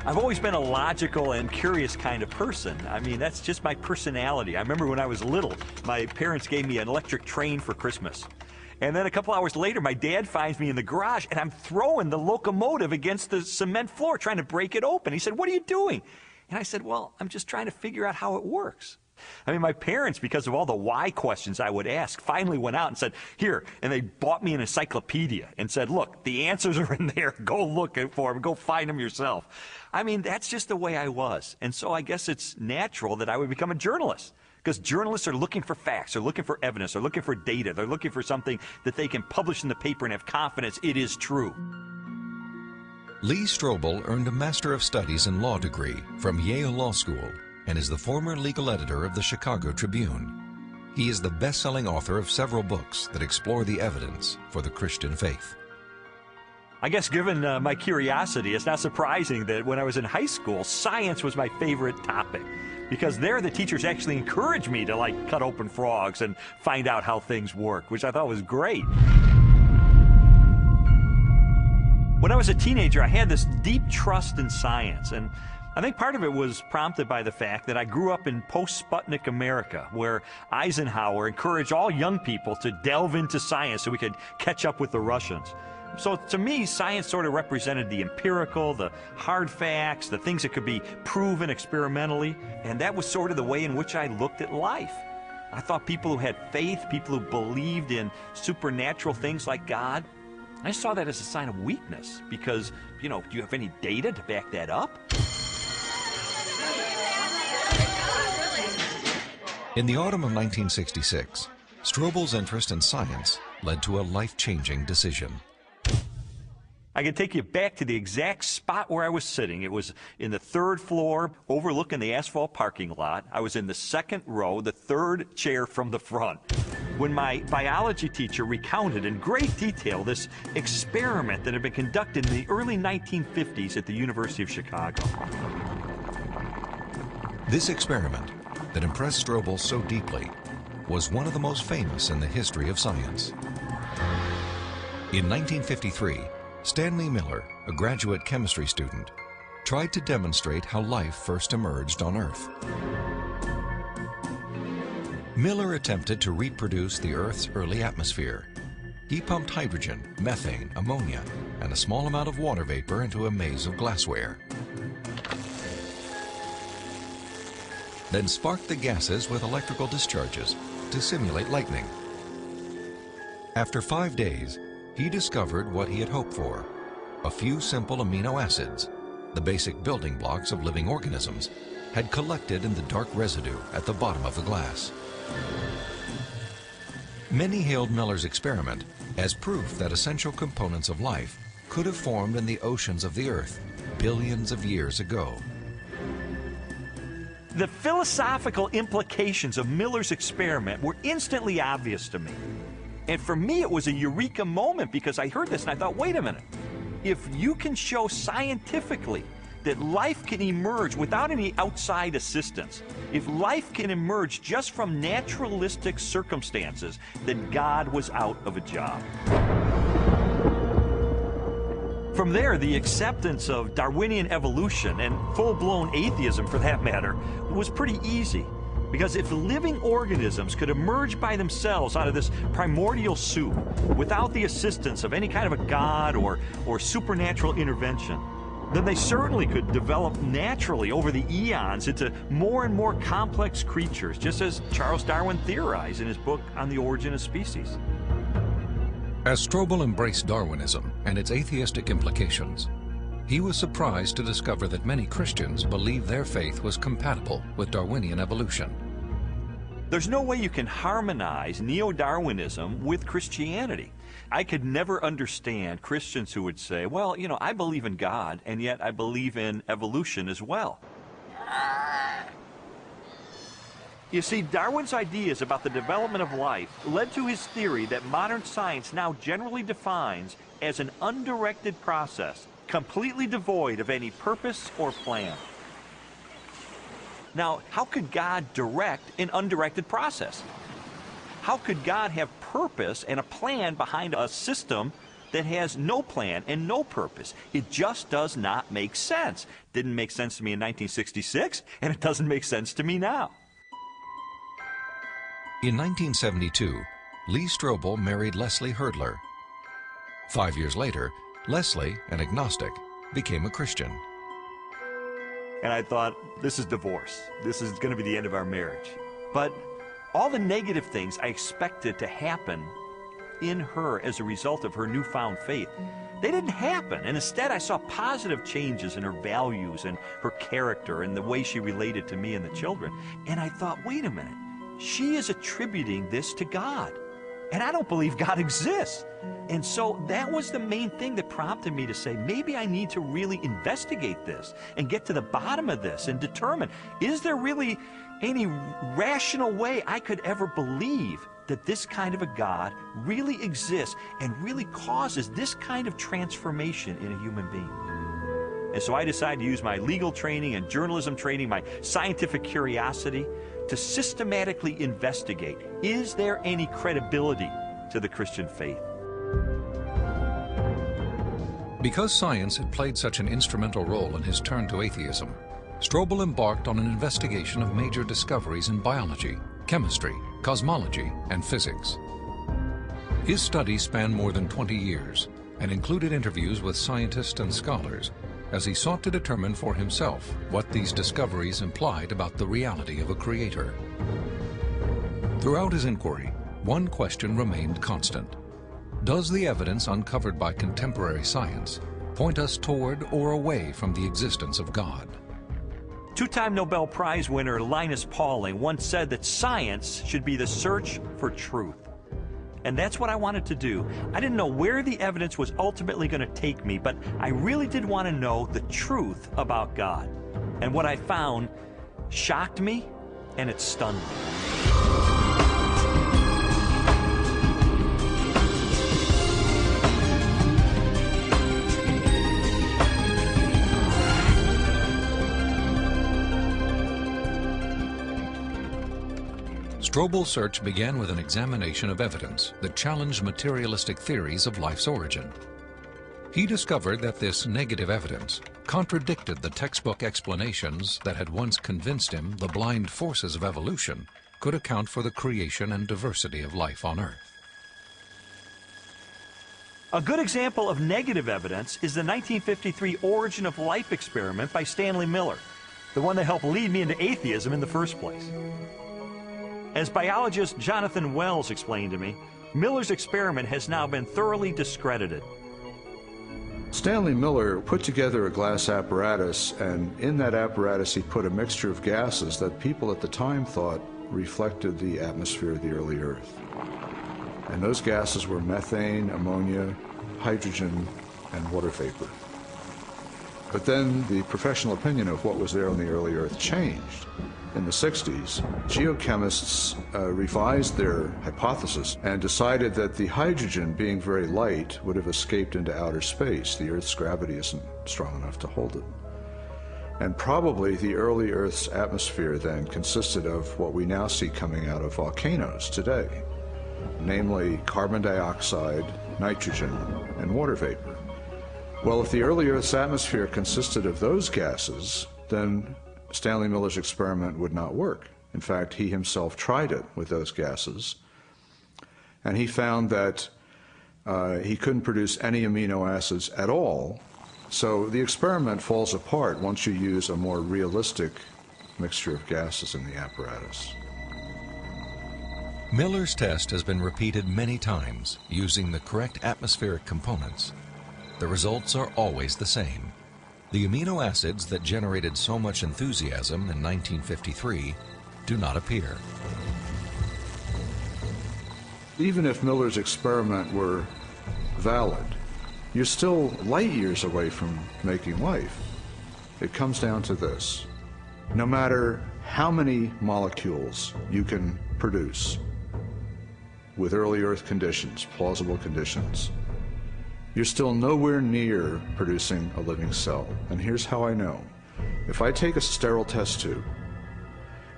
I've always been a logical and curious kind of person. I mean, that's just my personality. I remember when I was little, my parents gave me an electric train for Christmas. And then a couple hours later, my dad finds me in the garage, and I'm throwing the locomotive against the cement floor, trying to break it open. He said, "What are you doing?" And I said, "Well, I'm just trying to figure out how it works." I mean, my parents, because of all the why questions I would ask, finally went out and said, "Here," and they bought me an encyclopedia and said, "Look, the answers are in there. Go look for them. Go find them yourself." I mean, that's just the way I was. And so I guess it's natural that I would become a journalist, because journalists are looking for facts, they're looking for evidence, they're looking for data, they're looking for something that they can publish in the paper and have confidence it is true. Lee Strobel earned a Master of Studies in Law degree from Yale Law School and is the former legal editor of the Chicago Tribune. He is the best-selling author of several books that explore the evidence for the Christian faith. I guess given my curiosity, it's not surprising that when I was in high school, science was my favorite topic, because there the teachers actually encouraged me to like cut open frogs and find out how things work, which I thought was great. When I was a teenager, I had this deep trust in science, and I think part of it was prompted by the fact that I grew up in post-Sputnik America, where Eisenhower encouraged all young people to delve into science so we could catch up with the Russians. So to me, science sort of represented the empirical, the hard facts, the things that could be proven experimentally, and that was sort of the way in which I looked at life. I thought people who had faith, people who believed in supernatural things like God, I saw that as a sign of weakness, because, you know, do you have any data to back that up? In the autumn of 1966, Strobel's interest in science led to a life-changing decision. I can take you back to the exact spot where I was sitting. It was in the third floor, overlooking the asphalt parking lot. I was in the second row, the third chair from the front, when my biology teacher recounted in great detail this experiment that had been conducted in the early 1950s at the University of Chicago. This experiment that impressed Strobel so deeply was one of the most famous in the history of science. In 1953, Stanley Miller, a graduate chemistry student, tried to demonstrate how life first emerged on Earth. Miller attempted to reproduce the Earth's early atmosphere. He pumped hydrogen, methane, ammonia, and a small amount of water vapor into a maze of glassware. Then sparked the gases with electrical discharges to simulate lightning. After 5 days, he discovered what he had hoped for: a few simple amino acids, the basic building blocks of living organisms, had collected in the dark residue at the bottom of the glass. Many hailed Miller's experiment as proof that essential components of life could have formed in the oceans of the Earth billions of years ago. The philosophical implications of Miller's experiment were instantly obvious to me. And for me, it was a eureka moment, because I heard this and I thought, wait a minute. If you can show scientifically that life can emerge without any outside assistance, if life can emerge just from naturalistic circumstances, then God was out of a job. From there, the acceptance of Darwinian evolution, and full-blown atheism for that matter, was pretty easy. Because if living organisms could emerge by themselves out of this primordial soup without the assistance of any kind of a god or supernatural intervention, then they certainly could develop naturally over the eons into more and more complex creatures, just as Charles Darwin theorized in his book On the Origin of Species. As Strobel embraced Darwinism and its atheistic implications, he was surprised to discover that many Christians believed their faith was compatible with Darwinian evolution. There's no way you can harmonize neo-Darwinism with Christianity. I could never understand Christians who would say, well, you know, I believe in God, and yet I believe in evolution as well. You see, Darwin's ideas about the development of life led to his theory that modern science now generally defines as an undirected process, completely devoid of any purpose or plan. Now, how could God direct an undirected process? How could God have purpose and a plan behind a system that has no plan and no purpose. It just does not make sense. Didn't make sense to me in 1966, and it doesn't make sense to me now. In 1972, Lee Strobel married Leslie Herdler. 5 years later, Leslie, an agnostic, became a Christian. And I thought, this is divorce. This is going to be the end of our marriage. But all the negative things I expected to happen in her as a result of her newfound faith, they didn't happen. And instead, I saw positive changes in her values and her character and the way she related to me and the children. And I thought, wait a minute. She is attributing this to God. And I don't believe God exists. And so that was the main thing that prompted me to say, maybe I need to really investigate this and get to the bottom of this and determine, is there really any rational way I could ever believe that this kind of a God really exists and really causes this kind of transformation in a human being? And so I decided to use my legal training and journalism training, my scientific curiosity, to systematically investigate, is there any credibility to the Christian faith? Because science had played such an instrumental role in his turn to atheism, Strobel embarked on an investigation of major discoveries in biology, chemistry, cosmology, and physics. His studies spanned more than 20 years and included interviews with scientists and scholars as he sought to determine for himself what these discoveries implied about the reality of a creator. Throughout his inquiry, one question remained constant. Does the evidence uncovered by contemporary science point us toward or away from the existence of God? Two-time Nobel Prize winner Linus Pauling once said that science should be the search for truth. And that's what I wanted to do. I didn't know where the evidence was ultimately going to take me, but I really did want to know the truth about God. And what I found shocked me, and it stunned me. Strobel's search began with an examination of evidence that challenged materialistic theories of life's origin. He discovered that this negative evidence contradicted the textbook explanations that had once convinced him the blind forces of evolution could account for the creation and diversity of life on Earth. A good example of negative evidence is the 1953 Origin of Life experiment by Stanley Miller, the one that helped lead me into atheism in the first place. As biologist Jonathan Wells explained to me, Miller's experiment has now been thoroughly discredited. Stanley Miller put together a glass apparatus, and in that apparatus he put a mixture of gases that people at the time thought reflected the atmosphere of the early Earth. And those gases were methane, ammonia, hydrogen, and water vapor. But then the professional opinion of what was there on the early Earth changed. In the 60s, geochemists revised their hypothesis and decided that the hydrogen, being very light, would have escaped into outer space. The Earth's gravity isn't strong enough to hold it. And probably the early Earth's atmosphere then consisted of what we now see coming out of volcanoes today, namely carbon dioxide, nitrogen, and water vapor. Well, if the early Earth's atmosphere consisted of those gases, then Stanley Miller's experiment would not work. In fact, he himself tried it with those gases, and he found that he couldn't produce any amino acids at all. So the experiment falls apart once you use a more realistic mixture of gases in the apparatus. Miller's test has been repeated many times using the correct atmospheric components. The results are always the same. The amino acids that generated so much enthusiasm in 1953 do not appear. Even if Miller's experiment were valid, you're still light years away from making life. It comes down to this. No matter how many molecules you can produce with early Earth conditions, plausible conditions, you're still nowhere near producing a living cell. And here's how I know. If I take a sterile test tube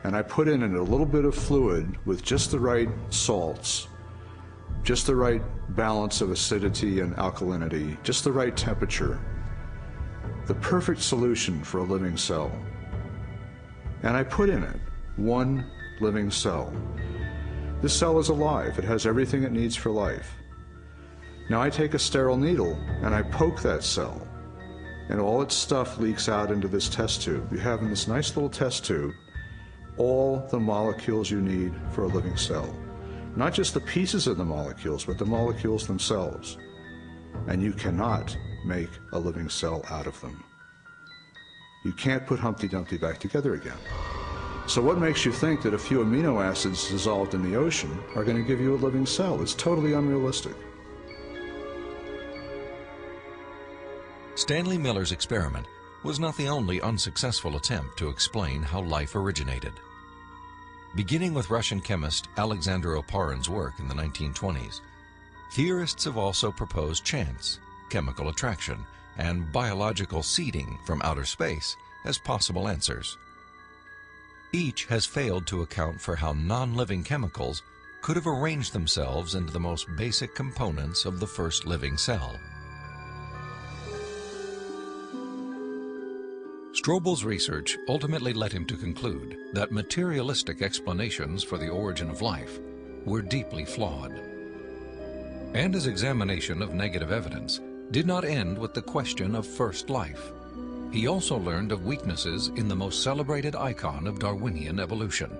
and I put in a little bit of fluid with just the right salts, just the right balance of acidity and alkalinity, just the right temperature, the perfect solution for a living cell. And I put in it one living cell. This cell is alive. It has everything it needs for life. Now I take a sterile needle and I poke that cell, and all its stuff leaks out into this test tube. You have in this nice little test tube all the molecules you need for a living cell. Not just the pieces of the molecules, but the molecules themselves. And you cannot make a living cell out of them. You can't put Humpty Dumpty back together again. So what makes you think that a few amino acids dissolved in the ocean are going to give you a living cell? It's totally unrealistic. Stanley Miller's experiment was not the only unsuccessful attempt to explain how life originated. Beginning with Russian chemist Alexander Oparin's work in the 1920s, theorists have also proposed chance, chemical attraction, and biological seeding from outer space as possible answers. Each has failed to account for how non-living chemicals could have arranged themselves into the most basic components of the first living cell. Strobel's research ultimately led him to conclude that materialistic explanations for the origin of life were deeply flawed. And his examination of negative evidence did not end with the question of first life. He also learned of weaknesses in the most celebrated icon of Darwinian evolution.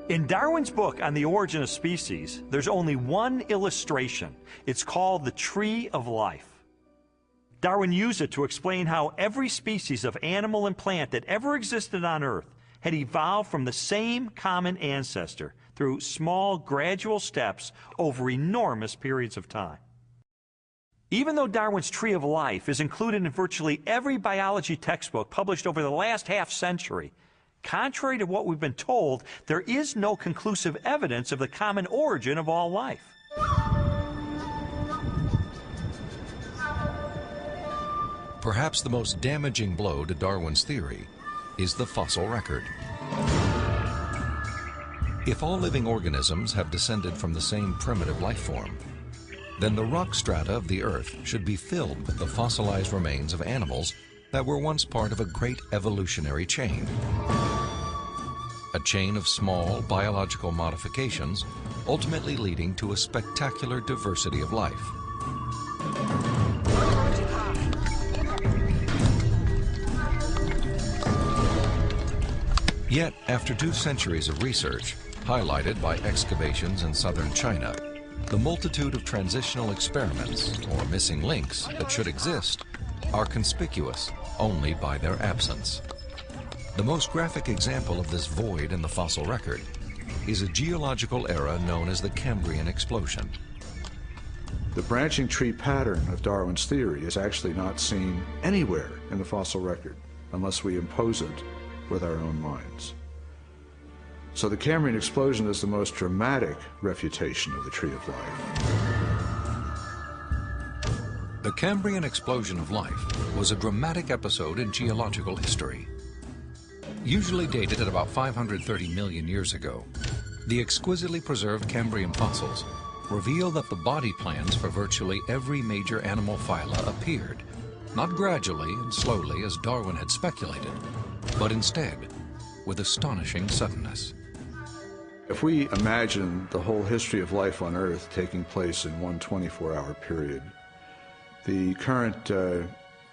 In Darwin's book on the origin of species, there's only one illustration. It's called the Tree of Life. Darwin used it to explain how every species of animal and plant that ever existed on Earth had evolved from the same common ancestor through small, gradual steps over enormous periods of time. Even though Darwin's Tree of Life is included in virtually every biology textbook published over the last half-century, contrary to what we've been told, there is no conclusive evidence of the common origin of all life. Perhaps the most damaging blow to Darwin's theory is the fossil record. If all living organisms have descended from the same primitive life form, then the rock strata of the Earth should be filled with the fossilized remains of animals that were once part of a great evolutionary chain. A chain of small biological modifications, ultimately leading to a spectacular diversity of life. Yet, after 2 centuries of research, highlighted by excavations in southern China, the multitude of transitional experiments, or missing links, that should exist are conspicuous only by their absence. The most graphic example of this void in the fossil record is a geological era known as the Cambrian explosion. The branching tree pattern of Darwin's theory is actually not seen anywhere in the fossil record unless we impose it with our own minds. So the Cambrian explosion is the most dramatic refutation of the Tree of Life. The Cambrian explosion of life was a dramatic episode in geological history. Usually dated at about 530 million years ago, the exquisitely preserved Cambrian fossils reveal that the body plans for virtually every major animal phyla appeared, not gradually and slowly as Darwin had speculated, but instead with astonishing suddenness. If we imagine the whole history of life on Earth taking place in one 24-hour period, the current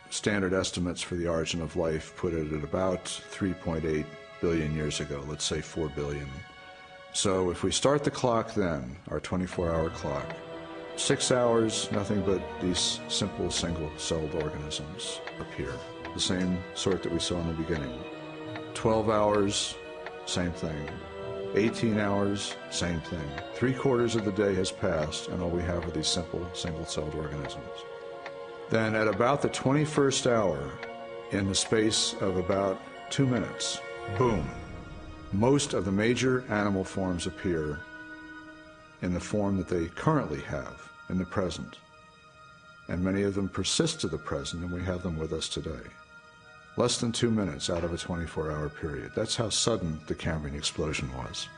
standard estimates for the origin of life put it at about 3.8 billion years ago, let's say 4 billion. So if we start the clock then, our 24-hour clock, 6 hours, nothing but these simple single-celled organisms appear, the same sort that we saw in the beginning. 12 hours, same thing. 18 hours, same thing. 3/4 of the day has passed, and all we have are these simple single-celled organisms. Then at about the 21st hour, in the space of about 2 minutes, boom, most of the major animal forms appear in the form that they currently have in the present. And many of them persist to the present, and we have them with us today. Less than 2 minutes out of a 24-hour period. That's how sudden the Cambrian explosion was.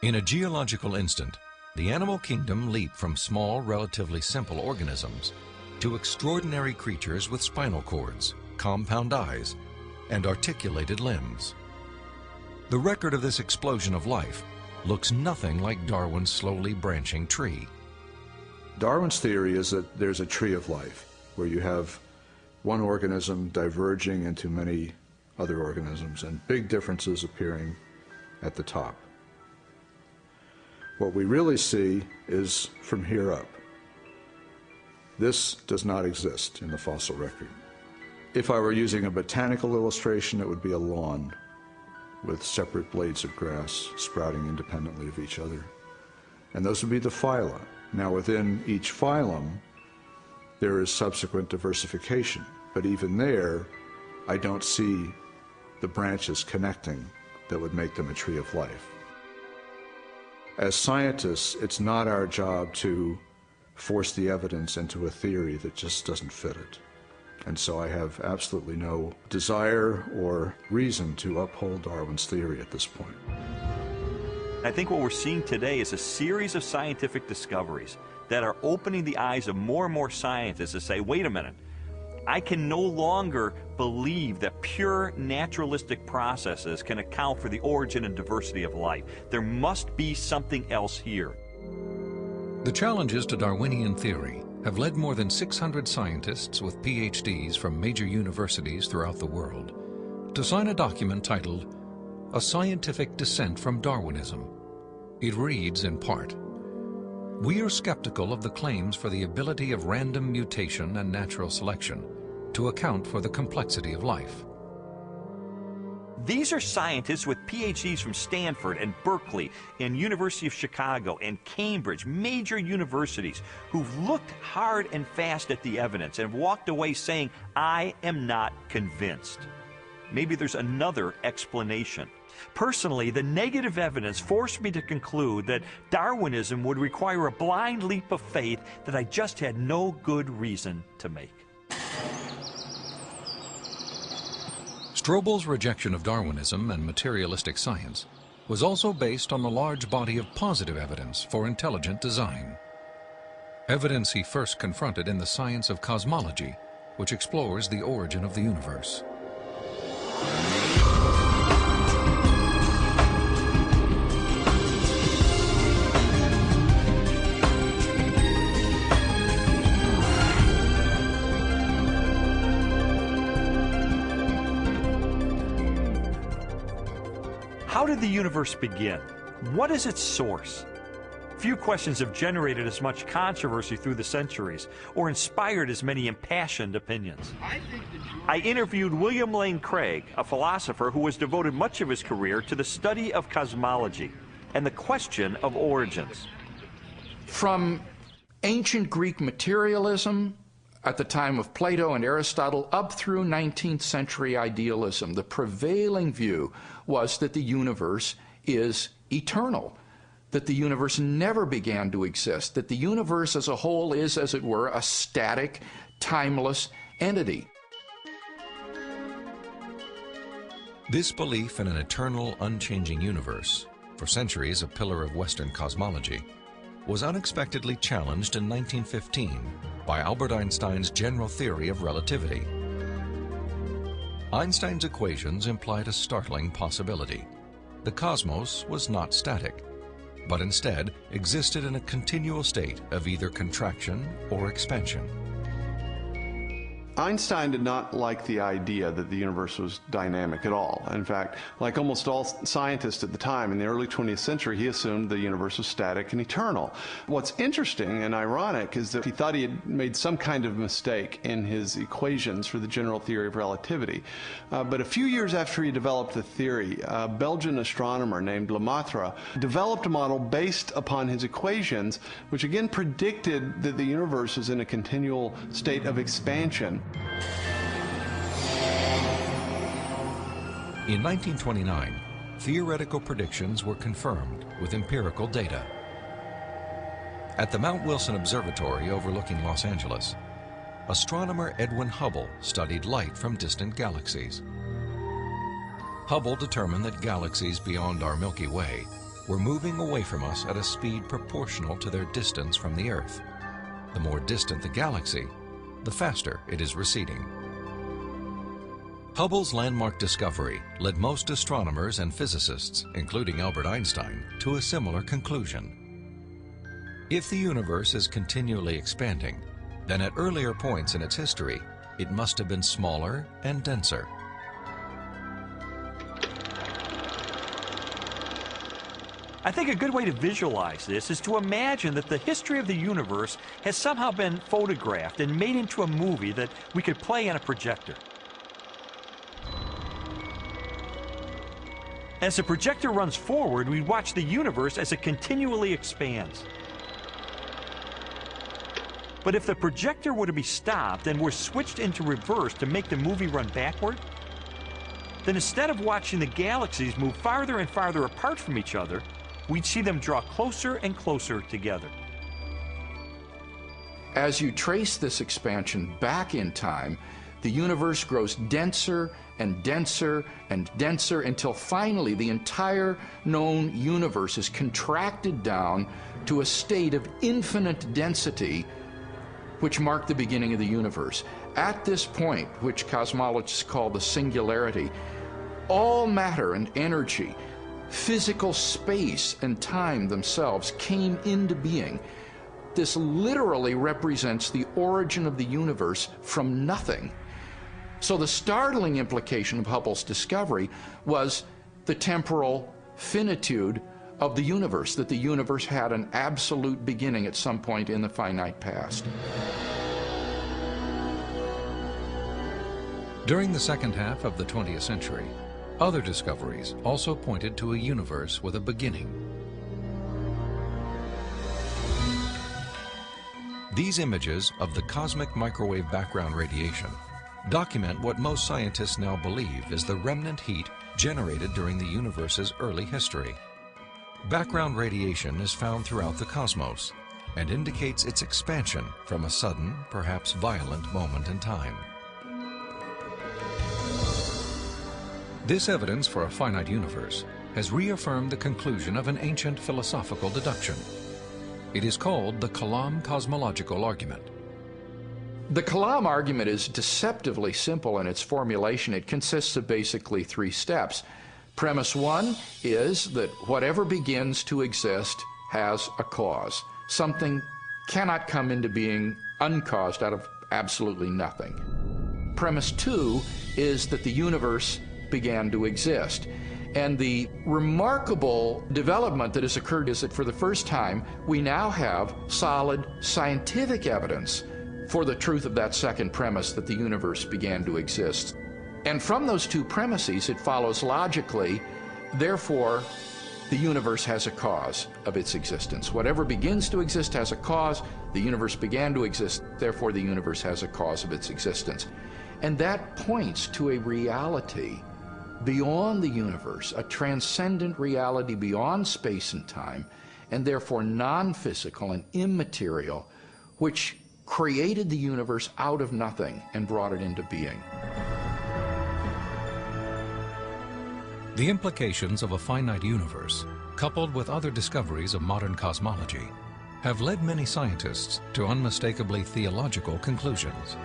In a geological instant, the animal kingdom leaped from small, relatively simple organisms to extraordinary creatures with spinal cords, compound eyes, and articulated limbs. The record of this explosion of life looks nothing like Darwin's slowly branching tree. Darwin's theory is that there's a tree of life, where you have one organism diverging into many other organisms and big differences appearing at the top. What we really see is from here up. This does not exist in the fossil record. If I were using a botanical illustration, it would be a lawn with separate blades of grass sprouting independently of each other. And those would be the phyla. Now, within each phylum, there is subsequent diversification. But even there, I don't see the branches connecting that would make them a tree of life. As scientists, it's not our job to force the evidence into a theory that just doesn't fit it. And so I have absolutely no desire or reason to uphold Darwin's theory at this point. I think what we're seeing today is a series of scientific discoveries that are opening the eyes of more and more scientists to say, wait a minute, I can no longer believe that pure naturalistic processes can account for the origin and diversity of life. There must be something else here. The challenges to Darwinian theory have led more than 600 scientists with PhDs from major universities throughout the world to sign a document titled A Scientific Dissent from Darwinism. It reads in part, "We are skeptical of the claims for the ability of random mutation and natural selection to account for the complexity of life." These are scientists with PhDs from Stanford and Berkeley and University of Chicago and Cambridge, major universities, who've looked hard and fast at the evidence and walked away saying, I am not convinced. Maybe there's another explanation. Personally, the negative evidence forced me to conclude that Darwinism would require a blind leap of faith that I just had no good reason to make. Strobel's rejection of Darwinism and materialistic science was also based on the large body of positive evidence for intelligent design. Evidence he first confronted in the science of cosmology, which explores the origin of the universe. How did the universe begin? What is its source? Few questions have generated as much controversy through the centuries or inspired as many impassioned opinions. I interviewed William Lane Craig, a philosopher who has devoted much of his career to the study of cosmology and the question of origins. From ancient Greek materialism at the time of Plato and Aristotle up through 19th century idealism, the prevailing view was that the universe is eternal, that the universe never began to exist, that the universe as a whole is, as it were, a static, timeless entity. This belief in an eternal, unchanging universe, for centuries a pillar of Western cosmology, was unexpectedly challenged in 1915 by Albert Einstein's general theory of relativity. Einstein's equations implied a startling possibility. The cosmos was not static, but instead existed in a continual state of either contraction or expansion. Einstein did not like the idea that the universe was dynamic at all. In fact, like almost all scientists at the time, in the early 20th century, he assumed the universe was static and eternal. What's interesting and ironic is that he thought he had made some kind of mistake in his equations for the general theory of relativity. But a few years after he developed the theory, a Belgian astronomer named Lemaitre developed a model based upon his equations, which again predicted that the universe was in a continual state of expansion. In 1929, theoretical predictions were confirmed with empirical data. At the Mount Wilson Observatory overlooking Los Angeles, astronomer Edwin Hubble studied light from distant galaxies. Hubble determined that galaxies beyond our Milky Way were moving away from us at a speed proportional to their distance from the Earth. The more distant the galaxy, the faster it is receding. Hubble's landmark discovery led most astronomers and physicists, including Albert Einstein, to a similar conclusion. If the universe is continually expanding, then at earlier points in its history, it must have been smaller and denser. I think a good way to visualize this is to imagine that the history of the universe has somehow been photographed and made into a movie that we could play on a projector. As the projector runs forward, we watch the universe as it continually expands. But if the projector were to be stopped and were switched into reverse to make the movie run backward, then instead of watching the galaxies move farther and farther apart from each other, we'd see them draw closer and closer together. As you trace this expansion back in time, the universe grows denser and denser and denser until finally the entire known universe is contracted down to a state of infinite density, which marked the beginning of the universe. At this point, which cosmologists call the singularity, all matter and energy, physical space and time themselves came into being. This literally represents the origin of the universe from nothing. So the startling implication of Hubble's discovery was the temporal finitude of the universe, that the universe had an absolute beginning at some point in the finite past. During the second half of the 20th century, other discoveries also pointed to a universe with a beginning. These images of the cosmic microwave background radiation document what most scientists now believe is the remnant heat generated during the universe's early history. Background radiation is found throughout the cosmos and indicates its expansion from a sudden, perhaps violent moment in time. This evidence for a finite universe has reaffirmed the conclusion of an ancient philosophical deduction. It is called the Kalam cosmological argument. The Kalam argument is deceptively simple in its formulation. It consists of basically three steps. Premise one is that whatever begins to exist has a cause. Something cannot come into being uncaused out of absolutely nothing. Premise two is that the universe began to exist. And the remarkable development that has occurred is that for the first time, we now have solid scientific evidence for the truth of that second premise, that the universe began to exist. And from those two premises, it follows logically, therefore, the universe has a cause of its existence. Whatever begins to exist has a cause. The universe began to exist, therefore the universe has a cause of its existence. And that points to a reality beyond the universe, a transcendent reality beyond space and time, and therefore non-physical and immaterial, which created the universe out of nothing and brought it into being. The implications of a finite universe, coupled with other discoveries of modern cosmology, have led many scientists to unmistakably theological conclusions.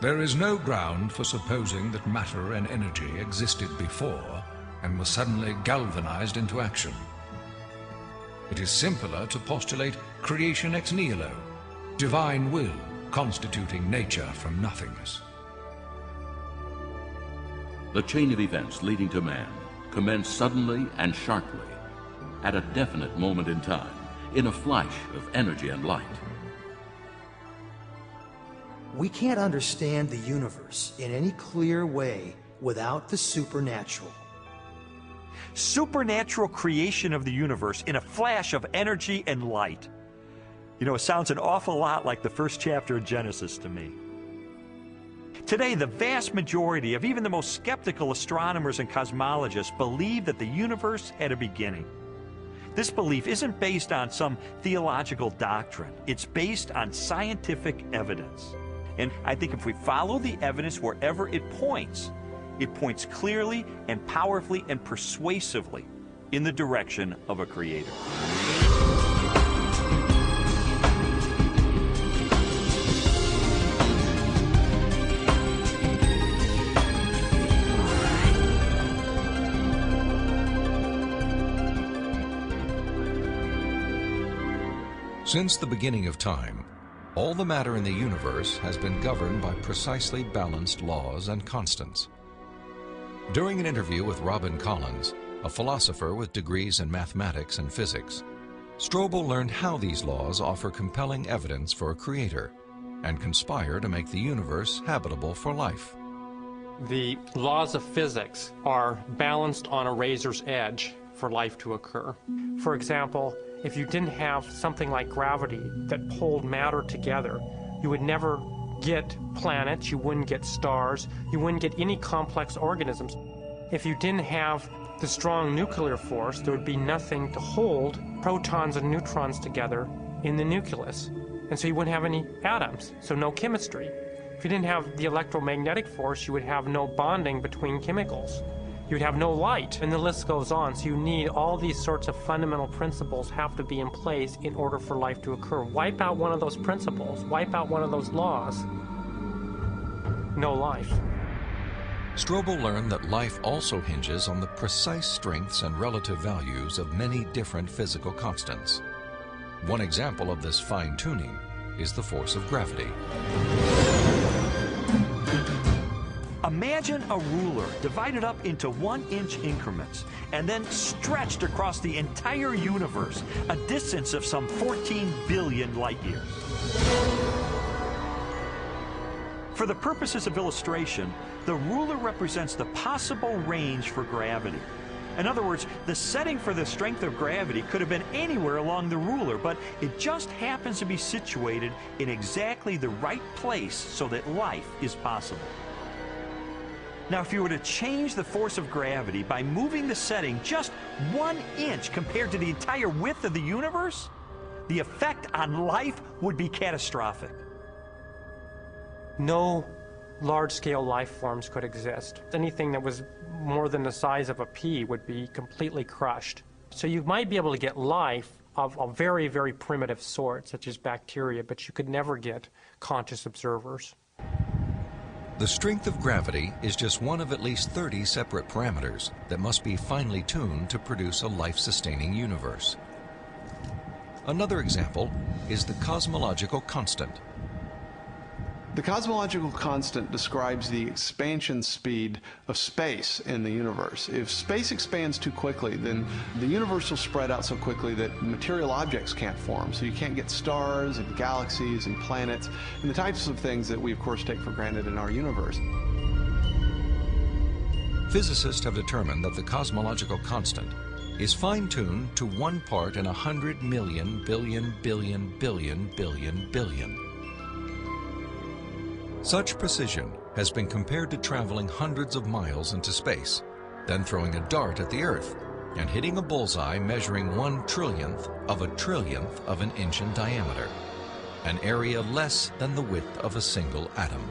There is no ground for supposing that matter and energy existed before and were suddenly galvanized into action. It is simpler to postulate creation ex nihilo, divine will constituting nature from nothingness. The chain of events leading to man commenced suddenly and sharply, at a definite moment in time, in a flash of energy and light. We can't understand the universe in any clear way without the supernatural. Supernatural creation of the universe in a flash of energy and light. You know, it sounds an awful lot like the first chapter of Genesis to me. Today, the vast majority of even the most skeptical astronomers and cosmologists believe that the universe had a beginning. This belief isn't based on some theological doctrine. It's based on scientific evidence. And I think if we follow the evidence wherever it points, It points clearly and powerfully and persuasively in the direction of a creator. Since the beginning of time, all the matter in the universe has been governed by precisely balanced laws and constants. During an interview with Robin Collins, a philosopher with degrees in mathematics and physics, Strobel learned how these laws offer compelling evidence for a creator and conspire to make the universe habitable for life. The laws of physics are balanced on a razor's edge for life to occur. For example, if you didn't have something like gravity that pulled matter together, you would never get planets, you wouldn't get stars, you wouldn't get any complex organisms. If you didn't have the strong nuclear force, there would be nothing to hold protons and neutrons together in the nucleus. And so you wouldn't have any atoms, so no chemistry. If you didn't have the electromagnetic force, you would have no bonding between chemicals. You would have no light, and the list goes on. So you need all these sorts of fundamental principles have to be in place in order for life to occur. Wipe out one of those principles, wipe out one of those laws, no life. Strobel learned that life also hinges on the precise strengths and relative values of many different physical constants. One example of this fine-tuning is the force of gravity. Imagine a ruler divided up into 1-inch increments and then stretched across the entire universe, a distance of some 14 billion light years. For the purposes of illustration, the ruler represents the possible range for gravity. In other words, the setting for the strength of gravity could have been anywhere along the ruler, but it just happens to be situated in exactly the right place so that life is possible. Now, if you were to change the force of gravity by moving the setting just 1 inch compared to the entire width of the universe, the effect on life would be catastrophic. No large-scale life forms could exist. Anything that was more than the size of a pea would be completely crushed. So you might be able to get life of a very, very primitive sort, such as bacteria, but you could never get conscious observers. The strength of gravity is just one of at least 30 separate parameters that must be finely tuned to produce a life-sustaining universe. Another example is the cosmological constant. The cosmological constant describes the expansion speed of space in the universe. If space expands too quickly, then the universe will spread out so quickly that material objects can't form. So you can't get stars and galaxies and planets and the types of things that we, of course, take for granted in our universe. Physicists have determined that the cosmological constant is fine-tuned to 1 part in 100 million billion billion billion billion billion. Such precision has been compared to traveling hundreds of miles into space, then throwing a dart at the Earth and hitting a bullseye measuring 1/trillionth of an inch in diameter, an area less than the width of a single atom.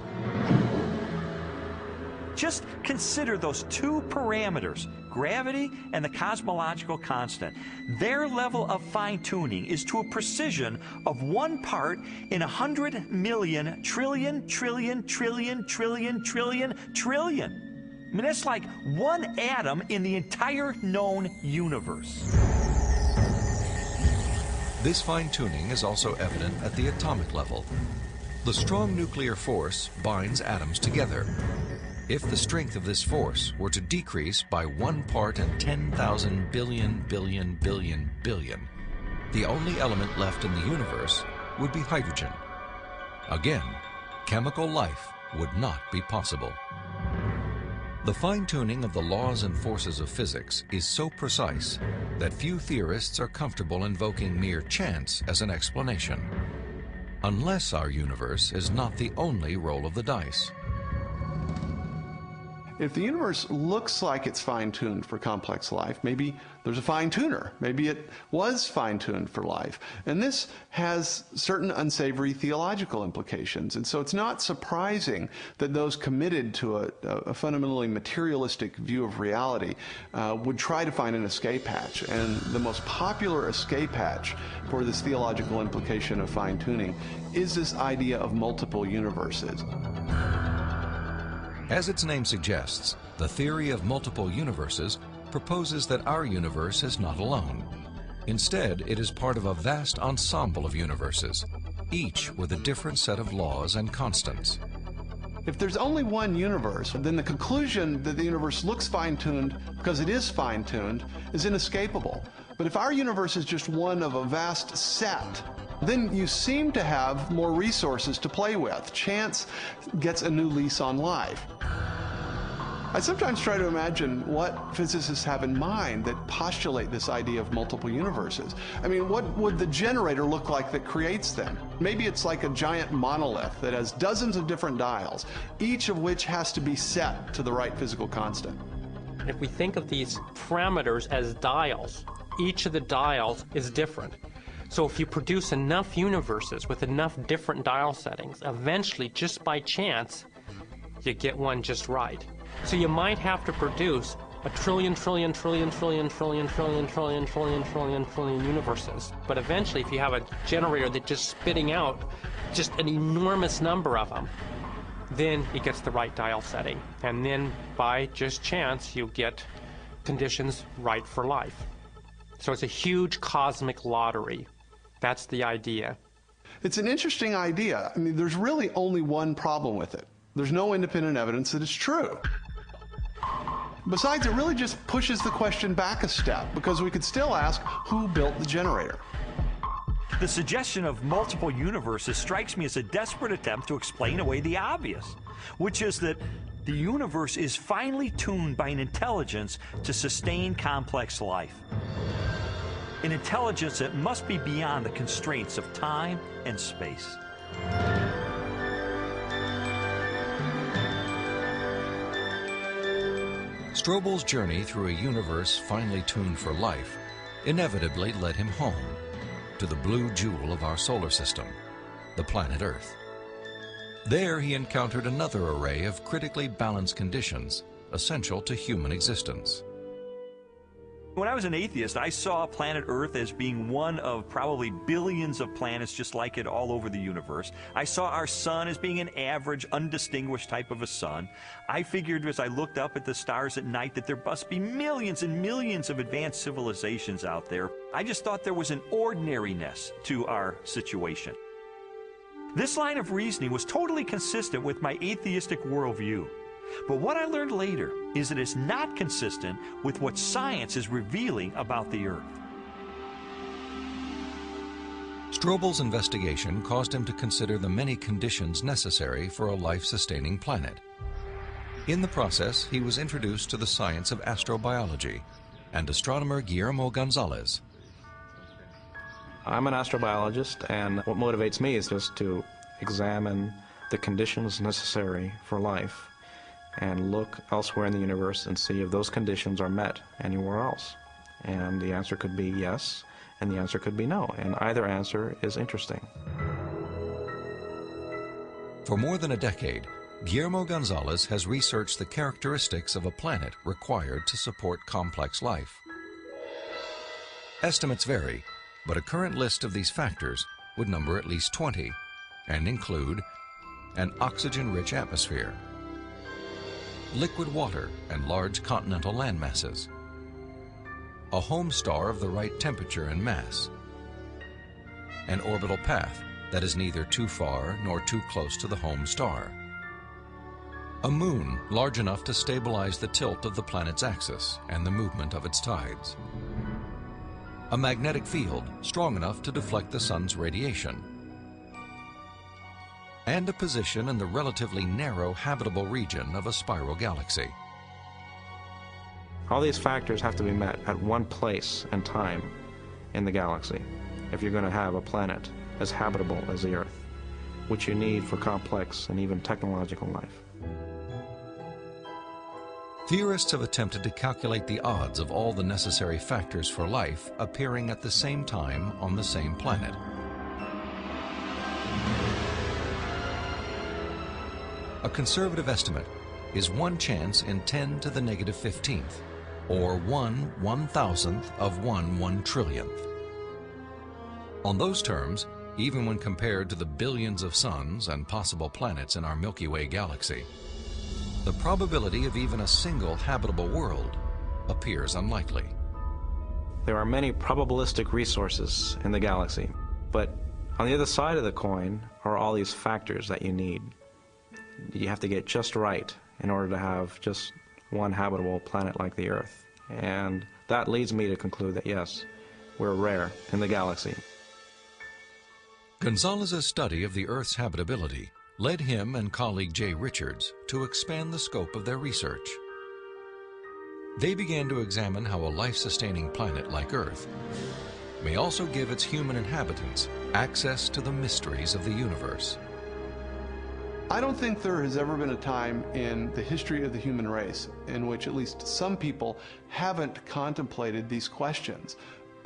Just consider those two parameters, gravity and the cosmological constant. Their level of fine-tuning is to a precision of 1 part in 100 million trillion trillion trillion trillion trillion trillion. I mean, that's like 1 atom in the entire known universe. This fine-tuning is also evident at the atomic level. The strong nuclear force binds atoms together. If the strength of this force were to decrease by 1 part in 10,000 billion billion billion billion, the only element left in the universe would be hydrogen. Again, chemical life would not be possible. The fine-tuning of the laws and forces of physics is so precise that few theorists are comfortable invoking mere chance as an explanation, unless our universe is not the only roll of the dice. If the universe looks like it's fine-tuned for complex life, maybe there's a fine-tuner. Maybe it was fine-tuned for life. And this has certain unsavory theological implications. And so it's not surprising that those committed to a fundamentally materialistic view of reality would try to find an escape hatch. And the most popular escape hatch for this theological implication of fine-tuning is this idea of multiple universes. As its name suggests, the theory of multiple universes proposes that our universe is not alone. Instead, it is part of a vast ensemble of universes, each with a different set of laws and constants. If there's only one universe, then the conclusion that the universe looks fine-tuned because it is fine-tuned is inescapable. But if our universe is just one of a vast set, then you seem to have more resources to play with. Chance gets a new lease on life. I sometimes try to imagine what physicists have in mind that postulate this idea of multiple universes. I mean, what would the generator look like that creates them? Maybe it's like a giant monolith that has dozens of different dials, each of which has to be set to the right physical constant. If we think of these parameters as dials, each of the dials is different. So if you produce enough universes with enough different dial settings, eventually, just by chance, you get one just right. So you might have to produce a trillion universes. But eventually, if you have a generator that's just spitting out just an enormous number of them, then it gets the right dial setting. And then, by just chance, you get conditions right for life. So it's a huge cosmic lottery. That's the idea. It's an interesting idea. I mean, there's really only one problem with it. There's no independent evidence that it's true. Besides, it really just pushes the question back a step, because we could still ask, who built the generator? The suggestion of multiple universes strikes me as a desperate attempt to explain away the obvious, which is that the universe is finely tuned by an intelligence to sustain complex life. An intelligence that must be beyond the constraints of time and space. Strobel's journey through a universe finely tuned for life inevitably led him home, to the blue jewel of our solar system, the planet Earth. There he encountered another array of critically balanced conditions essential to human existence. When I was an atheist, I saw planet Earth as being one of probably billions of planets just like it all over the universe. I saw our sun as being an average, undistinguished type of a sun. I figured as I looked up at the stars at night that there must be millions and millions of advanced civilizations out there. I just thought there was an ordinariness to our situation. This line of reasoning was totally consistent with my atheistic worldview. But what I learned later is that it's not consistent with what science is revealing about the Earth. Strobel's investigation caused him to consider the many conditions necessary for a life-sustaining planet. In the process, he was introduced to the science of astrobiology and astronomer Guillermo Gonzalez. I'm an astrobiologist, and what motivates me is just to examine the conditions necessary for life and look elsewhere in the universe and see if those conditions are met anywhere else. And the answer could be yes, and the answer could be no, and either answer is interesting. For more than a decade, Guillermo Gonzalez has researched the characteristics of a planet required to support complex life. Estimates vary, but a current list of these factors would number at least 20 and include an oxygen-rich atmosphere, liquid water and large continental landmasses, a home star of the right temperature and mass, an orbital path that is neither too far nor too close to the home star, a moon large enough to stabilize the tilt of the planet's axis and the movement of its tides, a magnetic field strong enough to deflect the sun's radiation, and a position in the relatively narrow habitable region of a spiral galaxy. All these factors have to be met at one place and time in the galaxy if you're going to have a planet as habitable as the Earth, which you need for complex and even technological life. Theorists have attempted to calculate the odds of all the necessary factors for life appearing at the same time on the same planet. A conservative estimate is 1 chance in 10 to the negative 15th, or 1/1000th of 1/1 trillionth. On those terms, even when compared to the billions of suns and possible planets in our Milky Way galaxy, the probability of even a single habitable world appears unlikely. There are many probabilistic resources in the galaxy, but on the other side of the coin are all these factors that you need. You have to get just right in order to have just one habitable planet like the Earth. And that leads me to conclude that yes, we're rare in the galaxy. Gonzalez's study of the Earth's habitability led him and colleague Jay Richards to expand the scope of their research. They began to examine how a life-sustaining planet like Earth may also give its human inhabitants access to the mysteries of the universe. I don't think there has ever been a time in the history of the human race in which at least some people haven't contemplated these questions.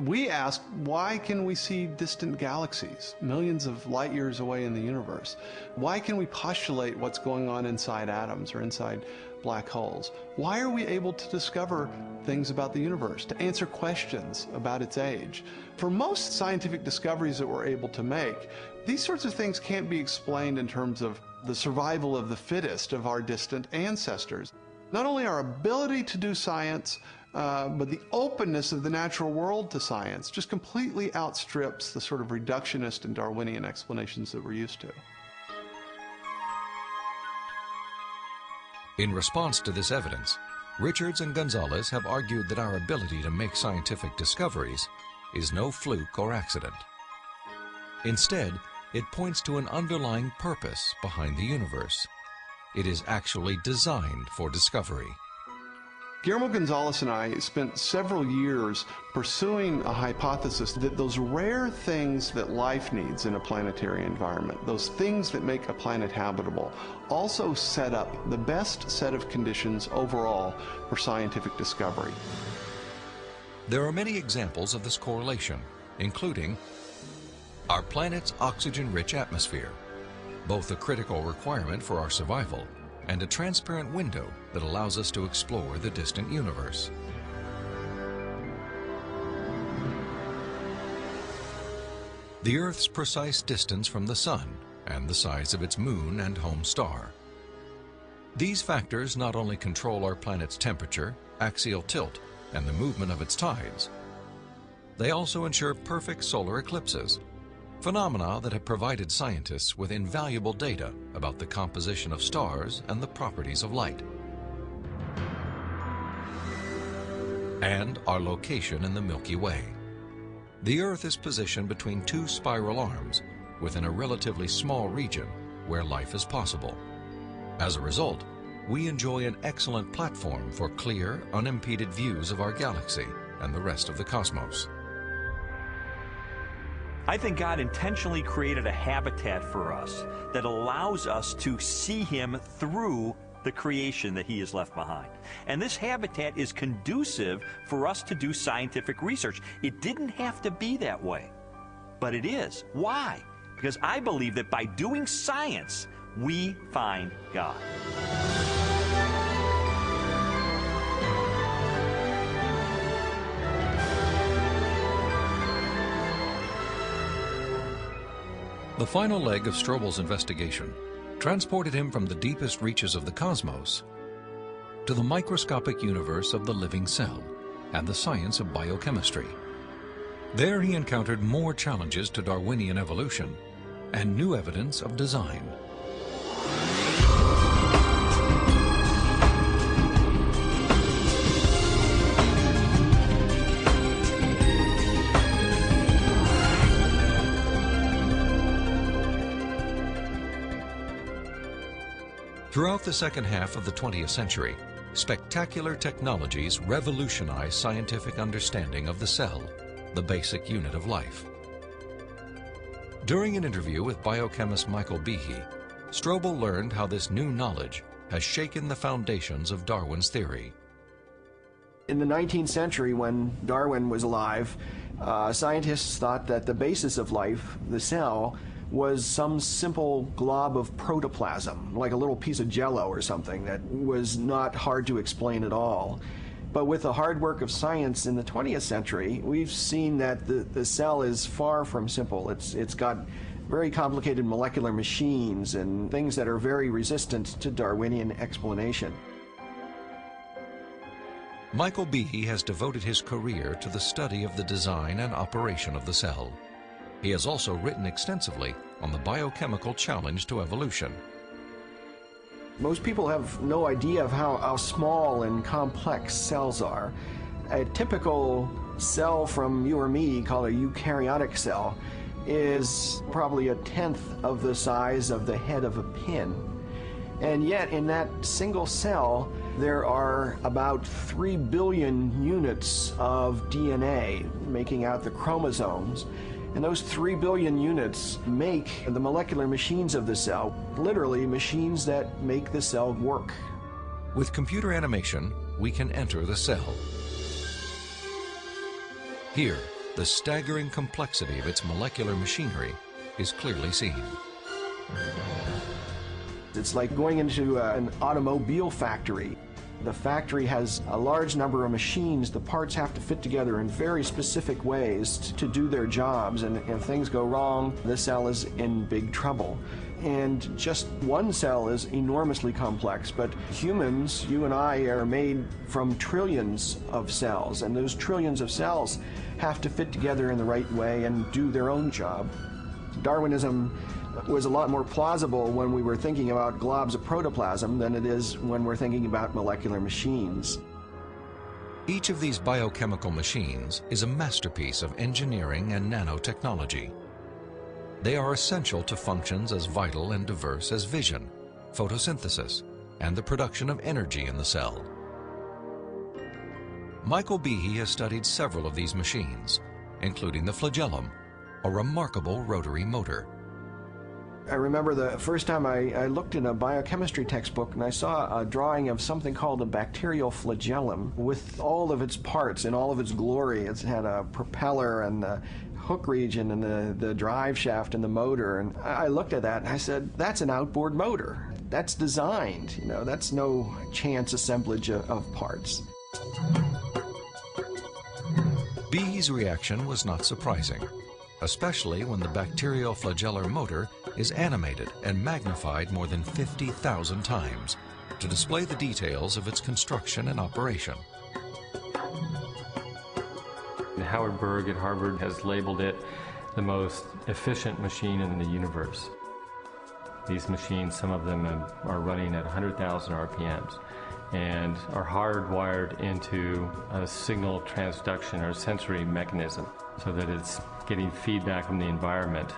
We ask, why can we see distant galaxies, millions of light years away in the universe? Why can we postulate what's going on inside atoms or inside black holes? Why are we able to discover things about the universe, to answer questions about its age? For most scientific discoveries that we're able to make, these sorts of things can't be explained in terms of the survival of the fittest of our distant ancestors. Not only our ability to do science, but the openness of the natural world to science just completely outstrips the sort of reductionist and Darwinian explanations that we're used to. In response to this evidence, Richards and Gonzalez have argued that our ability to make scientific discoveries is no fluke or accident. Instead, it points to an underlying purpose behind the universe. It is actually designed for discovery. Guillermo Gonzalez and I spent several years pursuing a hypothesis that those rare things that life needs in a planetary environment, those things that make a planet habitable, also set up the best set of conditions overall for scientific discovery. There are many examples of this correlation, including our planet's oxygen-rich atmosphere, both a critical requirement for our survival and a transparent window that allows us to explore the distant universe. The Earth's precise distance from the Sun and the size of its moon and home star. These factors not only control our planet's temperature, axial tilt, and the movement of its tides, they also ensure perfect solar eclipses, phenomena that have provided scientists with invaluable data about the composition of stars and the properties of light. And our location in the Milky Way. The Earth is positioned between two spiral arms within a relatively small region where life is possible. As a result, we enjoy an excellent platform for clear, unimpeded views of our galaxy and the rest of the cosmos. I think God intentionally created a habitat for us that allows us to see Him through the creation that He has left behind. And this habitat is conducive for us to do scientific research. It didn't have to be that way, but it is. Why? Because I believe that by doing science, we find God. The final leg of Strobel's investigation transported him from the deepest reaches of the cosmos to the microscopic universe of the living cell and the science of biochemistry. There he encountered more challenges to Darwinian evolution and new evidence of design. Throughout the second half of the 20th century, spectacular technologies revolutionized scientific understanding of the cell, the basic unit of life. During an interview with biochemist Behe, Strobel learned how this new knowledge has shaken the foundations of Darwin's theory. In the 19th century, when Darwin was alive, scientists thought that the basis of life, the cell, was some simple glob of protoplasm, like a little piece of jello or something that was not hard to explain at all. But with the hard work of science in the 20th century, we've seen that the cell is far from simple. It's got very complicated molecular machines and things that are very resistant to Darwinian explanation. Michael Behe has devoted his career to the study of the design and operation of the cell. He has also written extensively on the biochemical challenge to evolution. Most people have no idea of how small and complex cells are. A typical cell from you or me, called a eukaryotic cell, is probably 1/10 of the size of the head of a pin. And yet in that single cell, there are about 3 billion units of DNA making out the chromosomes. And those 3 billion units make the molecular machines of the cell, literally machines that make the cell work. With computer animation, we can enter the cell. Here, the staggering complexity of its molecular machinery is clearly seen. It's like going into an automobile factory. The factory has a large number of machines. The parts have to fit together in very specific ways to do their jobs, and if things go wrong, the cell is in big trouble. And just one cell is enormously complex, but humans, you and I, are made from trillions of cells, and those trillions of cells have to fit together in the right way and do their own job. Darwinism was a lot more plausible when we were thinking about globs of protoplasm than it is when we're thinking about molecular machines. Each of these biochemical machines is a masterpiece of engineering and nanotechnology. They are essential to functions as vital and diverse as vision, photosynthesis, and the production of energy in the cell. Michael Behe has studied several of these machines, including the flagellum, a remarkable rotary motor. I remember the first time I looked in a biochemistry textbook and I saw a drawing of something called a bacterial flagellum with all of its parts in all of its glory. It had a propeller and the hook region and the drive shaft and the motor. And I looked at that and I said, that's an outboard motor. That's designed, you know, that's no chance assemblage of parts. Behe's reaction was not surprising, especially when the bacterial flagellar motor is animated and magnified more than 50,000 times to display the details of its construction and operation. Howard Berg at Harvard has labeled it the most efficient machine in the universe. These machines, some of them are running at 100,000 RPMs and are hardwired into a signal transduction or sensory mechanism so that it's getting feedback from the environment.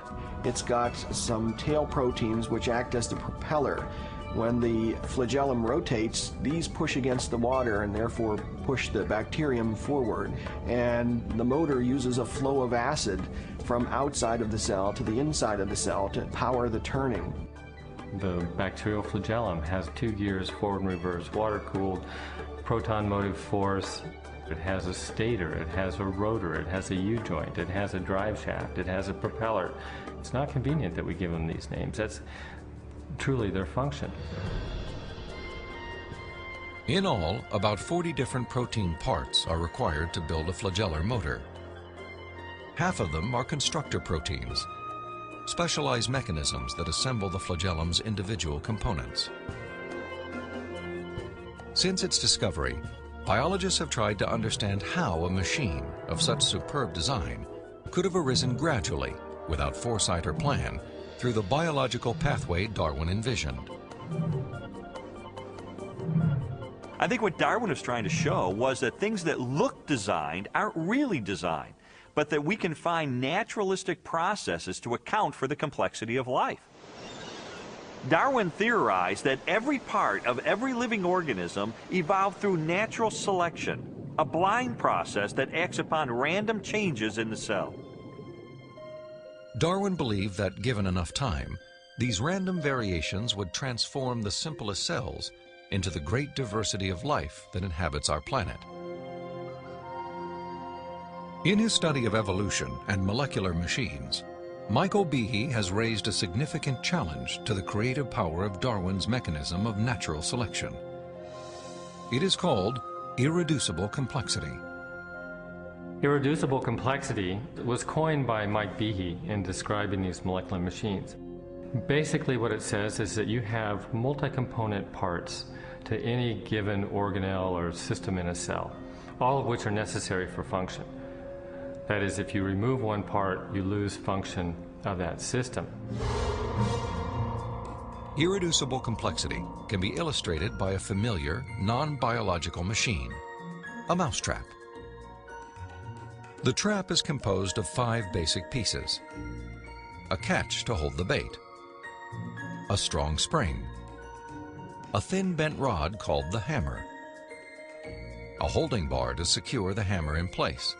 It's got some tail proteins which act as the propeller. When the flagellum rotates, these push against the water and therefore push the bacterium forward. And the motor uses a flow of acid from outside of the cell to the inside of the cell to power the turning. The bacterial flagellum has 2 gears, forward and reverse, water-cooled, proton motive force. It has a stator, it has a rotor, it has a U-joint, it has a drive shaft, it has a propeller. It's not convenient that we give them these names. That's truly their function. In all, about 40 different protein parts are required to build a flagellar motor. Half of them are constructor proteins, specialized mechanisms that assemble the flagellum's individual components. Since its discovery, biologists have tried to understand how a machine of such superb design could have arisen gradually, without foresight or plan, through the biological pathway Darwin envisioned. I think what Darwin was trying to show was that things that look designed aren't really designed, but that we can find naturalistic processes to account for the complexity of life. Darwin theorized that every part of every living organism evolved through natural selection, a blind process that acts upon random changes in the cell. Darwin believed that, given enough time, These random variations would transform the simplest cells into the great diversity of life that inhabits our planet. In his study of evolution and molecular machines, Michael Behe has raised a significant challenge to the creative power of Darwin's mechanism of natural selection. It is called irreducible complexity. Irreducible complexity was coined by Mike Behe in describing these molecular machines. Basically what it says is that you have multi-component parts to any given organelle or system in a cell, all of which are necessary for function. That is, if you remove one part, you lose function of that system. Irreducible complexity can be illustrated by a familiar, non-biological machine, a mousetrap. The trap is composed of 5 basic pieces: a catch to hold the bait, a strong spring, a thin bent rod called the hammer, a holding bar to secure the hammer in place,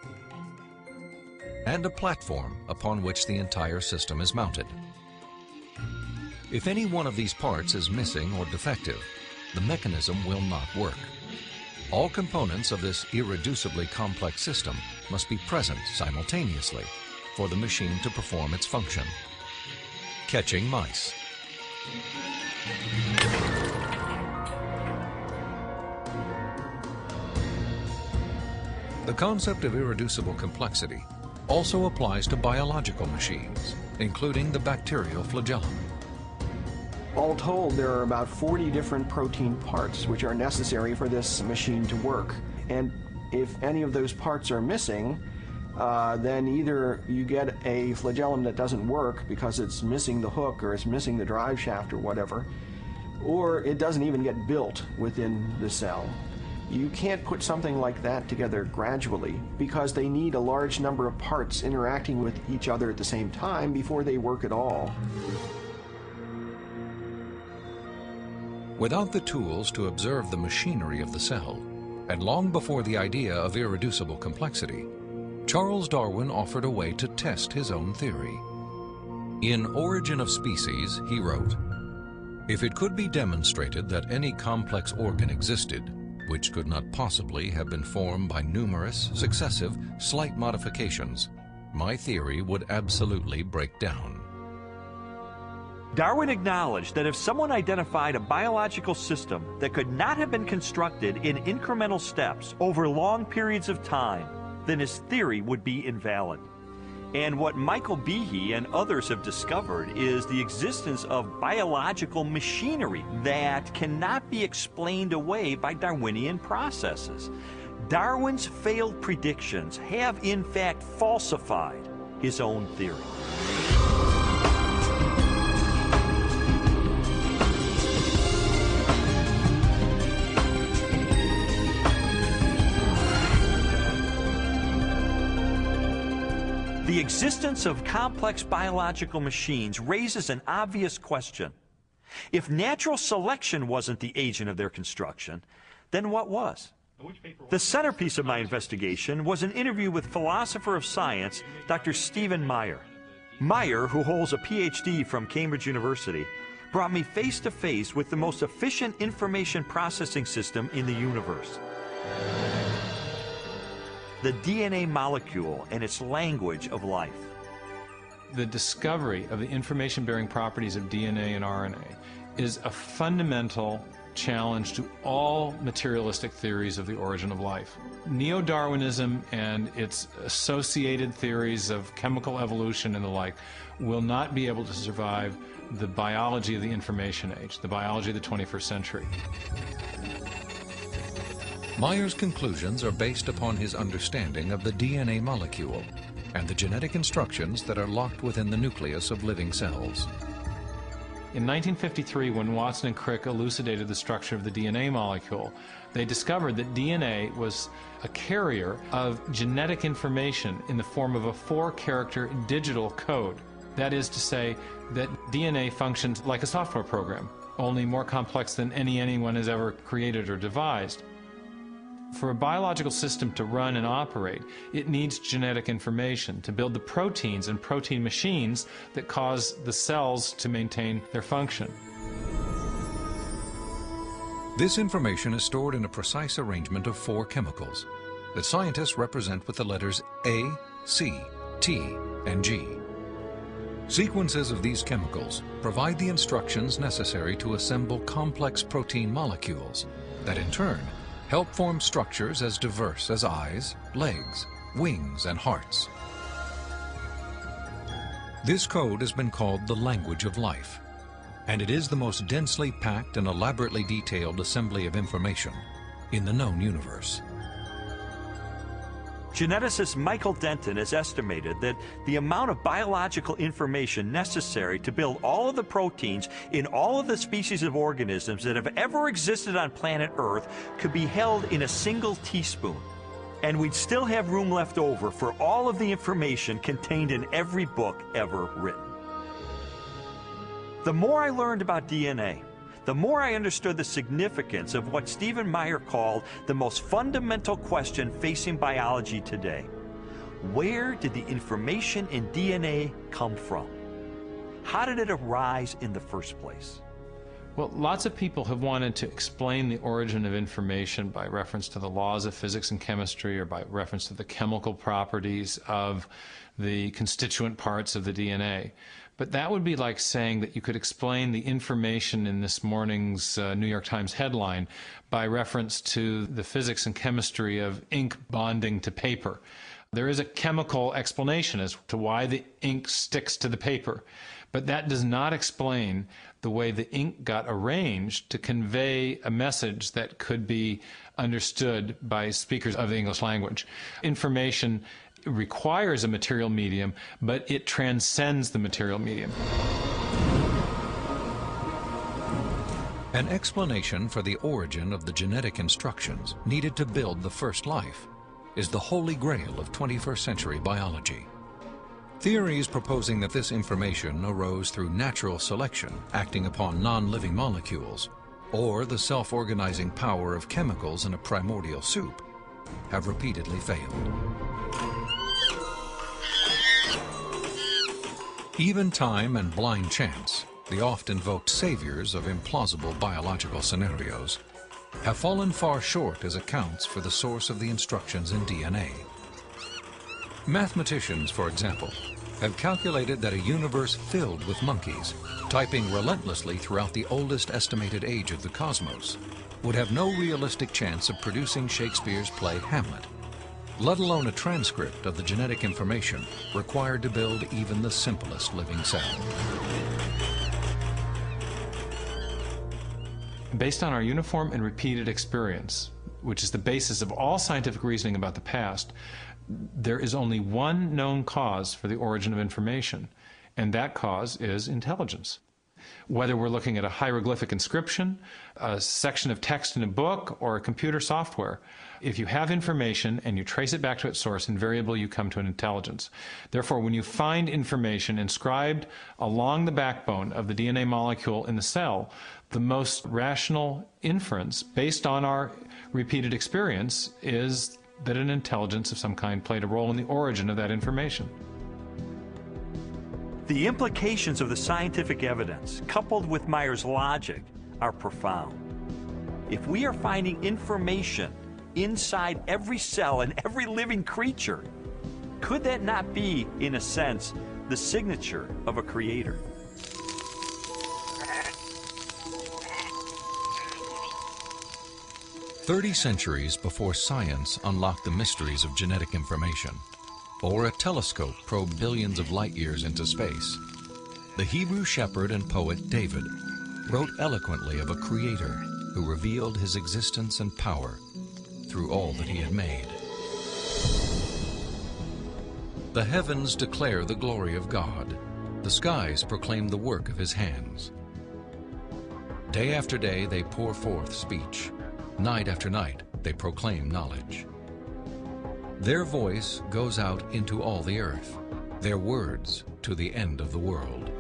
and a platform upon which the entire system is mounted. If any one of these parts is missing or defective, the mechanism will not work. All components of this irreducibly complex system must be present simultaneously for the machine to perform its function. Catching mice. The concept of irreducible complexity also applies to biological machines, including the bacterial flagellum. All told, there are about 40 different protein parts which are necessary for this machine to work. And if any of those parts are missing, then either you get a flagellum that doesn't work because it's missing the hook or it's missing the drive shaft or whatever, or it doesn't even get built within the cell. You can't put something like that together gradually because they need a large number of parts interacting with each other at the same time before they work at all. Without the tools to observe the machinery of the cell, and long before the idea of irreducible complexity, Charles Darwin offered a way to test his own theory. In Origin of Species, he wrote, "If it could be demonstrated that any complex organ existed, which could not possibly have been formed by numerous, successive, slight modifications, my theory would absolutely break down." Darwin acknowledged that if someone identified a biological system that could not have been constructed in incremental steps over long periods of time, then his theory would be invalid. And what Michael Behe and others have discovered is the existence of biological machinery that cannot be explained away by Darwinian processes. Darwin's failed predictions have in fact falsified his own theory. The existence of complex biological machines raises an obvious question. If natural selection wasn't the agent of their construction, then what was? The centerpiece of my investigation was an interview with philosopher of science, Dr. Stephen Meyer. Meyer, who holds a PhD from Cambridge University, brought me face to face with the most efficient information processing system in the universe. The DNA molecule and its language of life. The discovery of the information-bearing properties of DNA and RNA is a fundamental challenge to all materialistic theories of the origin of life. Neo-Darwinism and its associated theories of chemical evolution and the like will not be able to survive the biology of the information age, the biology of the 21st century. Meyer's conclusions are based upon his understanding of the DNA molecule and the genetic instructions that are locked within the nucleus of living cells. In 1953, when Watson and Crick elucidated the structure of the DNA molecule, they discovered that DNA was a carrier of genetic information in the form of a 4-character digital code. That is to say that DNA functions like a software program, only more complex than anyone has ever created or devised. For a biological system to run and operate, it needs genetic information to build the proteins and protein machines that cause the cells to maintain their function. This information is stored in a precise arrangement of 4 chemicals that scientists represent with the letters A, C, T, and G. Sequences of these chemicals provide the instructions necessary to assemble complex protein molecules that in turn help form structures as diverse as eyes, legs, wings, and hearts. This code has been called the language of life, and it is the most densely packed and elaborately detailed assembly of information in the known universe. Geneticist Michael Denton has estimated that the amount of biological information necessary to build all of the proteins in all of the species of organisms that have ever existed on planet Earth could be held in a single teaspoon. And we'd still have room left over for all of the information contained in every book ever written. The more I learned about DNA, the more I understood the significance of what Stephen Meyer called the most fundamental question facing biology today. Where did the information in DNA come from? How did it arise in the first place? Well, lots of people have wanted to explain the origin of information by reference to the laws of physics and chemistry, or by reference to the chemical properties of the constituent parts of the DNA. But that would be like saying that you could explain the information in this morning's New York Times headline by reference to the physics and chemistry of ink bonding to paper. There is a chemical explanation as to why the ink sticks to the paper, but that does not explain the way the ink got arranged to convey a message that could be understood by speakers of the English language. Information requires a material medium, but it transcends the material medium. An explanation for the origin of the genetic instructions needed to build the first life is the holy grail of 21st century biology. Theories proposing that this information arose through natural selection acting upon non-living molecules, or the self-organizing power of chemicals in a primordial soup, have repeatedly failed. Even time and blind chance, the oft-invoked saviors of implausible biological scenarios, have fallen far short as accounts for the source of the instructions in DNA. Mathematicians, for example, have calculated that a universe filled with monkeys, typing relentlessly throughout the oldest estimated age of the cosmos, would have no realistic chance of producing Shakespeare's play Hamlet, let alone a transcript of the genetic information required to build even the simplest living cell. Based on our uniform and repeated experience, which is the basis of all scientific reasoning about the past, there is only one known cause for the origin of information, and that cause is intelligence. Whether we're looking at a hieroglyphic inscription, a section of text in a book, or a computer software, if you have information and you trace it back to its source, invariably you come to an intelligence. Therefore, when you find information inscribed along the backbone of the DNA molecule in the cell, the most rational inference, based on our repeated experience, is that an intelligence of some kind played a role in the origin of that information. The implications of the scientific evidence, coupled with Meyer's logic, are profound. If we are finding information inside every cell and every living creature, could that not be, in a sense, the signature of a creator? "30 centuries before science unlocked the mysteries of genetic information, or a telescope probed billions of light years into space, the Hebrew shepherd and poet David wrote eloquently of a creator who revealed his existence and power through all that he had made. The heavens declare the glory of God. The skies proclaim the work of his hands. Day after day they pour forth speech. Night after night they proclaim knowledge. Their voice goes out into all the earth, their words to the end of the world."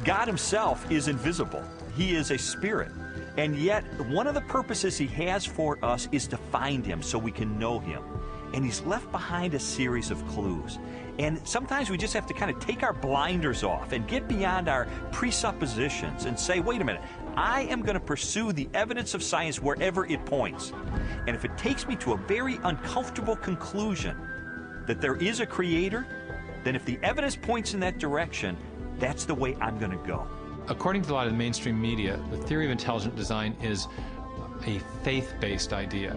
God himself is invisible. He is a spirit. And yet, one of the purposes he has for us is to find him so we can know him. And he's left behind a series of clues. And sometimes we just have to kind of take our blinders off and get beyond our presuppositions and say, wait a minute, I am going to pursue the evidence of science wherever it points. And if it takes me to a very uncomfortable conclusion that there is a creator, then if the evidence points in that direction, that's the way I'm going to go. According to a lot of the mainstream media, the theory of intelligent design is a faith-based idea.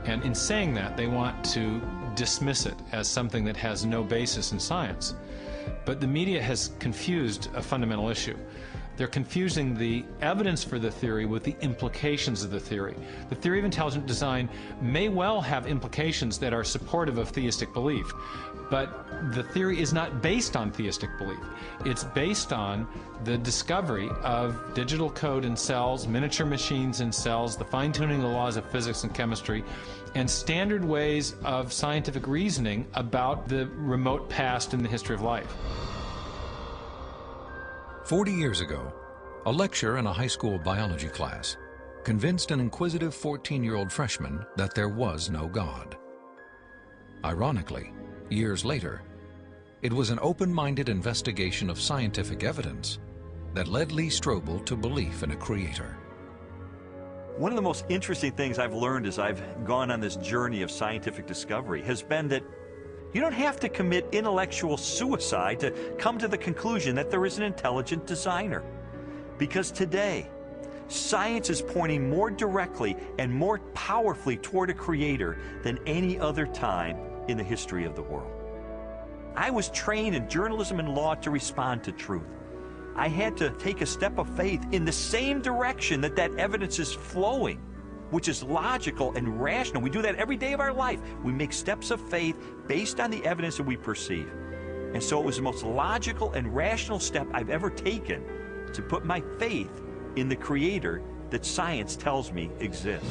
And in saying that, they want to dismiss it as something that has no basis in science. But the media has confused a fundamental issue. They're confusing the evidence for the theory with the implications of the theory. The theory of intelligent design may well have implications that are supportive of theistic belief, but the theory is not based on theistic belief. It's based on the discovery of digital code in cells, miniature machines in cells, the fine-tuning of the laws of physics and chemistry, and standard ways of scientific reasoning about the remote past in the history of life. 40 years ago, a lecturer in a high school biology class convinced an inquisitive 14-year-old freshman that there was no God. Ironically, years later, it was an open-minded investigation of scientific evidence that led Lee Strobel to belief in a creator. One of the most interesting things I've learned as I've gone on this journey of scientific discovery has been that you don't have to commit intellectual suicide to come to the conclusion that there is an intelligent designer. Because today, science is pointing more directly and more powerfully toward a creator than any other time in the history of the world. I was trained in journalism and law to respond to truth. I had to take a step of faith in the same direction that evidence is flowing, which is logical and rational. We do that every day of our life. We make steps of faith based on the evidence that we perceive. And so it was the most logical and rational step I've ever taken to put my faith in the creator that science tells me exists.